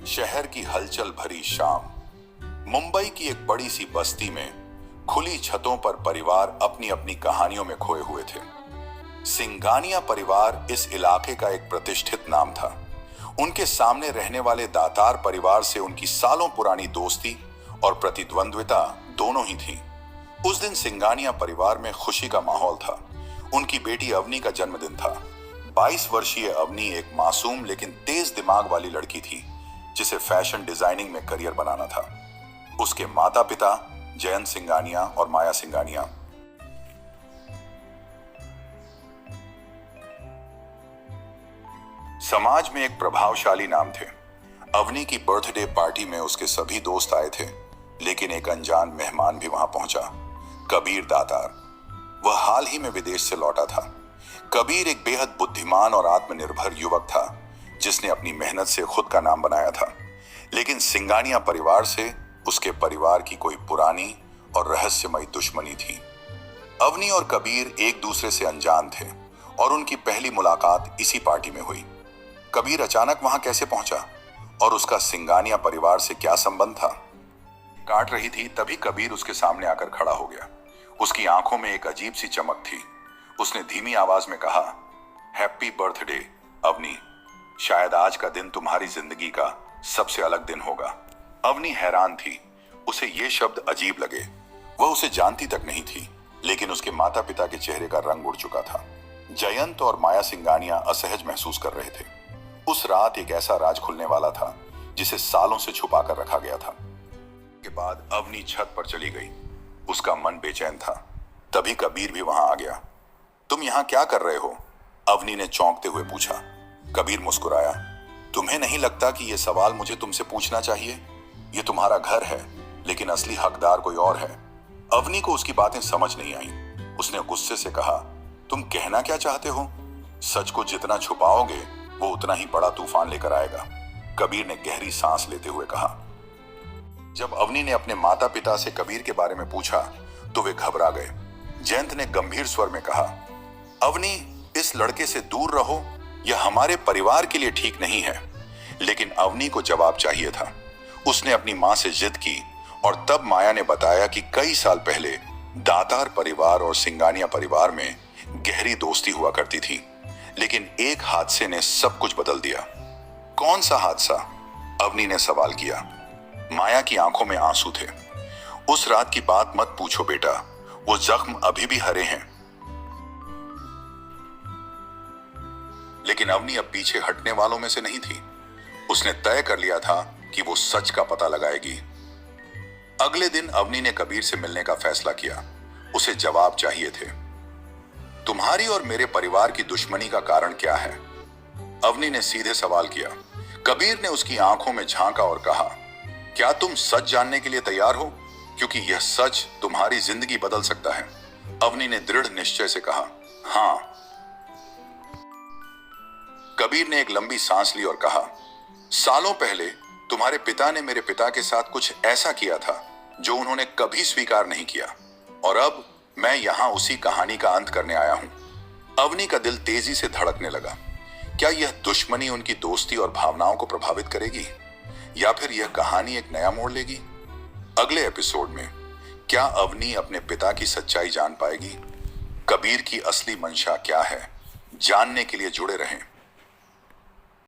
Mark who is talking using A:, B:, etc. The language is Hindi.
A: शहर की हलचल भरी शाम। मुंबई की एक बड़ी सी बस्ती में खुली छतों पर परिवार अपनी अपनी कहानियों में खोए हुए थे। सिंघानिया परिवार इस इलाके का एक प्रतिष्ठित नाम था। उनके सामने रहने वाले दातार परिवार से उनकी सालों पुरानी दोस्ती और प्रतिद्वंद्विता दोनों ही थी। उस दिन सिंघानिया परिवार में खुशी का माहौल था। उनकी बेटी अवनी का जन्मदिन था। 22 वर्षीय अवनी एक मासूम लेकिन तेज दिमाग वाली लड़की थी जिसे फैशन डिजाइनिंग में करियर बनाना था। उसके माता पिता जयंत सिंघानिया और माया सिंघानिया समाज में एक प्रभावशाली नाम थे। अवनी की बर्थडे पार्टी में उसके सभी दोस्त आए थे, लेकिन एक अनजान मेहमान भी वहां पहुंचा, कबीर दातार। वह हाल ही में विदेश से लौटा था। कबीर एक बेहद बुद्धिमान और आत्मनिर्भर युवक था जिसने अपनी मेहनत से खुद का नाम बनाया था, लेकिन सिंघानिया परिवार से उसके परिवार की कोई पुरानी और रहस्यमयी दुश्मनी थी। अवनी और कबीर एक दूसरे से अनजान थे और उनकी पहली मुलाकात इसी पार्टी में हुई। कबीर अचानक वहां कैसे पहुंचा और उसका सिंघानिया परिवार से क्या संबंध था? काट रही थी तभी कबीर उसके सामने आकर खड़ा हो गया। उसकी आंखों में एक अजीब सी चमक थी। उसने धीमी आवाज में कहा, हैप्पी बर्थडे अवनी, शायद आज का दिन तुम्हारी जिंदगी का सबसे अलग दिन होगा। अवनी हैरान थी। उसे ये शब्द अजीब लगे। वह उसे जानती तक नहीं थी, लेकिन उसके माता पिता के चेहरे का रंग उड़ चुका था। जयंत और माया सिंघानिया असहज महसूस कर रहे थे। उस रात एक ऐसा राज खुलने वाला था जिसे सालों से छुपा कर रखा गया था। के बाद अवनी छत पर चली गई। उसका मन बेचैन था। तभी कबीर भी वहां आ गया। तुम यहां क्या कर रहे हो? अवनी ने चौंकते हुए पूछा। कबीर मुस्कुराया। तुम्हें नहीं लगता कि यह सवाल मुझे तुमसे पूछना चाहिए? यह तुम्हारा घर है, लेकिन असली हकदार कोई और है। अवनी को उसकी बातें समझ नहीं आई। उसने गुस्से से कहा, तुम कहना क्या चाहते हो? सच को जितना छुपाओगे वो उतना ही बड़ा तूफान लेकर आएगा। कबीर ने गहरी सांस लेते हुए कहा। जब अवनी ने अपने माता पिता से कबीर के बारे में पूछा तो वे घबरा गए। जयंत ने गंभीर स्वर में कहा, अवनी, इस लड़के से दूर रहो, यह हमारे परिवार के लिए ठीक नहीं है। लेकिन अवनी को जवाब चाहिए था। उसने अपनी मां से जिद की और तब माया ने बताया कि कई साल पहले दातार परिवार और सिंघानिया परिवार में गहरी दोस्ती हुआ करती थी, लेकिन एक हादसे ने सब कुछ बदल दिया। कौन सा हादसा? अवनी ने सवाल किया। माया की आंखों में आंसू थे। उस रात की बात मत पूछो बेटा, वो जख्म अभी भी हरे हैं। लेकिन अवनी अब पीछे हटने वालों में से नहीं थी। उसने तय कर लिया था कि वो सच का पता लगाएगी। अगले दिन अवनी ने कबीर से मिलने का फैसला किया। उसे जवाब चाहिए थे। तुम्हारी और मेरे परिवार की दुश्मनी का कारण क्या है? अवनी ने सीधे सवाल किया। कबीर ने उसकी आंखों में झांका और कहा, क्या तुम सच जानने के लिए तैयार हो? क्योंकि यह सच तुम्हारी जिंदगी बदल सकता है। अवनी ने दृढ़ निश्चय से कहा, हां। कबीर ने एक लंबी सांस ली और कहा, सालों पहले तुम्हारे पिता ने मेरे पिता के साथ कुछ ऐसा किया था जो उन्होंने कभी स्वीकार नहीं किया, और अब मैं यहां उसी कहानी का अंत करने आया हूं। अवनी का दिल तेजी से धड़कने लगा। क्या यह दुश्मनी उनकी दोस्ती और भावनाओं को प्रभावित करेगी, या फिर यह कहानी एक नया मोड़ लेगी? अगले एपिसोड में क्या अवनी अपने पिता की सच्चाई जान पाएगी? कबीर की असली मंशा क्या है? जानने के लिए जुड़े रहें।